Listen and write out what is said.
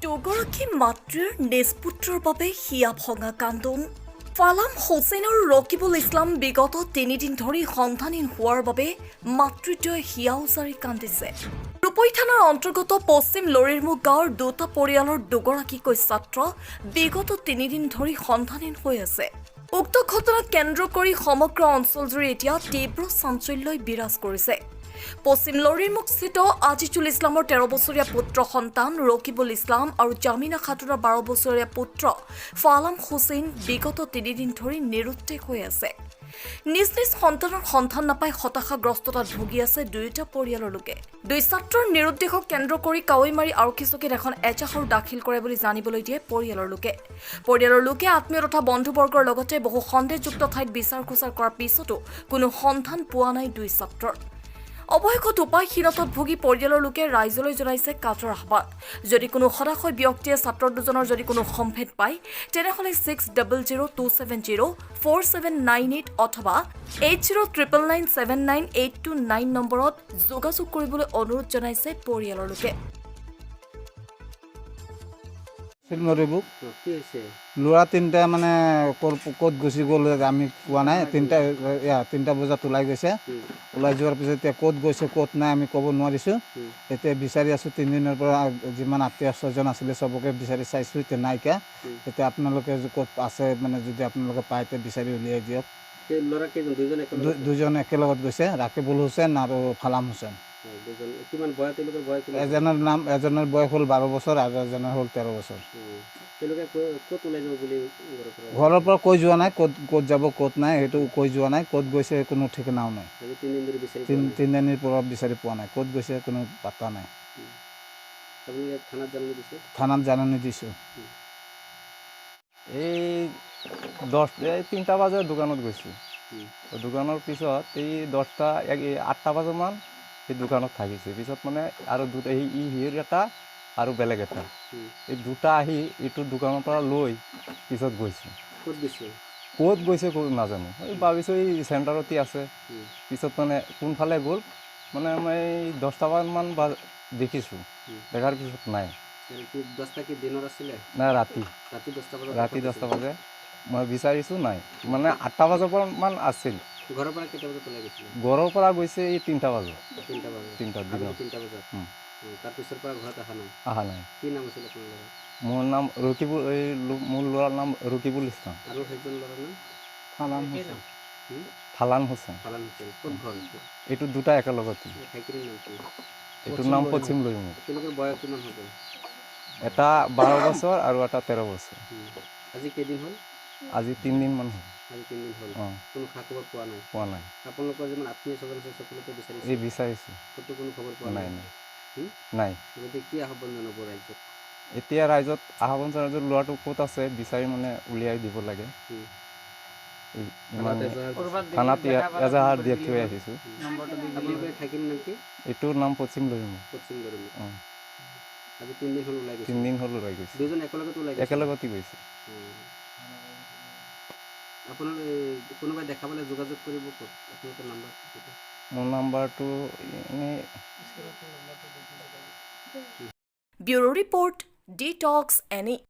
দুগৰাকী মাতৃৰ নিষ্পুত্ৰৰ বাবে হিয়া ভঙা কান্দোন ফালাম হুছেইন আৰু ৰকিবুল ইছলাম বিগত 3 দিন ধৰি সন্তানহীন হোৱাৰ বাবে মাতৃদ্বয়ে হিয়া উজাৰি কান্দিছে। ৰূপৈ থানাৰ অন্তৰ্গত পশ্চিম লৰিৰমুখ গাঁৱৰ দুটা পৰিয়ালৰ দুগৰাকীকৈ ছাত্ৰ বিগত 3 দিন ধৰি সন্তানহীন হৈ আছে। উক্ত ঘটনাক কেন্দ্ৰ কৰি সমগ্ৰ অঞ্চলজুৰি এতিয়া তীব্ৰ চাঞ্চল্যই বিৰাজ কৰিছে। পশ্চিম লৰিৰমুখস্থিত আজিজুল ইছলামৰ 13 বছৰীয়া পুত্ৰ সন্তান ৰকিবুল ইছলাম আৰু জামিনা খাতুনৰ 12 বছৰীয়া পুত্ৰ ফালাম হুছেইন বিগত 3 দিন ধৰি নিৰুদ্দেশ হৈ আছে। নিজ নিজ সন্তানৰ সন্ধান নাপাই হতাশাগ্ৰস্ততাত ভুগি আছে দুয়োটা পৰিয়ালৰ লোকে। দুই ছাত্ৰৰ নিৰুদ্দেশক কেন্দ্ৰ কৰি কাৱৈমাৰী আৰক্ষী চকীত এখন এজাহাৰ দাখিল কৰে বুলি জানিবলৈ দিয়ে পৰিয়ালৰ লোকে। পৰিয়ালৰ লোকে আত্মীয় তথা বন্ধুবৰ্গৰ লগতে বহু সন্দেহযুক্ত ঠাইত বিচাৰ খোচাৰ কৰাৰ পিছতো কোনো সন্ধান পোৱা নাই দুই ছাত্ৰৰ। অৱশেষত উপায়হীনতাত ভুগি পৰিয়ালৰ লোকে ৰাইজলৈ জনাইছে কাতৰ আহ্বান। যদি কোনো সদাশয় ব্যক্তিয়ে ছাত্ৰ দুজনৰ যদি কোনো সম্ভেদ পায় তেনেহ'লে 6000270479 অথবা 8099979829 নম্বৰত যোগাযোগ কৰিবলৈ অনুৰোধ জনাইছে পৰিয়ালৰ লোকে। ল'ৰা তিনিটা মানে ক'ত গুচি গ'ল আমি কোৱা নাই। তিনিটা বজাত ওলাই গৈছে। ওলাই যোৱাৰ পিছত এতিয়া ক'ত গৈছে ক'ত নাই আমি ক'ব নোৱাৰিছোঁ। এতিয়া বিচাৰি আছোঁ 3 দিনৰ পৰা যিমান আত্মীয় স্বজন আছিলে চবকে বিচাৰি চাইছোঁ, এতিয়া নাইকিয়া। এতিয়া আপোনালোকে ক'ত আছে মানে যদি আপোনালোকে পায় এতিয়া বিচাৰি উলিয়াই দিয়ক। দুজন একেলগত গৈছে, ৰাকিবুল হুছেইন আৰু ফালাম হুছেইন। এজনৰ বয়স হ'ল 12 বছৰ আৰু এজনৰ হ'ল 13 বছৰ। ঘৰৰ পৰা কৈ যোৱা নাই ক'ত যাব ক'ত নাই, সেইটো কৈ যোৱা নাই। ক'ত গৈছে কোনো ঠিকনাও নাই। 3 দিনৰ পৰা বিচাৰি পোৱা নাই, ক'ত গৈছে কোনো পাত্তা নাই। থানাত জাননী দিছোঁ। এই 3টা বজাত দোকানত গৈছোঁ। দোকানৰ পিছত এই 8টা বজামান এই দোকানত থাকিছে। পিছত মানে আৰু দুটা হিৰ এটা আৰু বেলেগ এটা এই দুটা আহি এইটো দোকানৰ পৰা লৈ পিছত গৈছে। ক'ত গৈছে নাজানো। এই ভাবিছোঁ এই চেণ্টাৰতে আছে। পিছত মানে কোনফালে গ'ল মানে মই 10টামান দেখিছোঁ। দেখাৰ পিছত নাই। নাই, ৰাতি 10টা বাজে মই বিচাৰিছোঁ নাই। মানে 8টা বজামান আছিল। ঘৰৰ পৰা গৈছে এই 3টা বজাত। 3টা দিনত অহা নাই। মোৰ নাম ৰকিবুল, মোৰ ল'ৰাৰ নাম ৰকিবুল ইছলাম। ফালান হুছেইন। এইটো দুটা একেলগতে। এইটোৰ নাম পশ্চিম লৰিমুখ। এটা 12 বছৰ আৰু এটা 13 বছৰ। আজি 3 দিনমান হ'ল। পোৱা নাই। এই বিচাৰিছোঁ নাই। এতিয়া ৰাইজত আহ্বান জনাইছোঁ, ল'ৰাটো ক'ত আছে বিচাৰি মানে উলিয়াই দিব লাগে। থানাত এজাহাৰ দি থৈ আহিছোঁ। এইটোৰ নাম পশ্চিম লৰিমুখ। 3 দিন হ'ল ওলাই গৈছে। একেলগতে গৈছে। মোৰ নাম্বাৰটো এনেই ব্যুৰো ৰিপৰ্ট ডিটক্স এনি।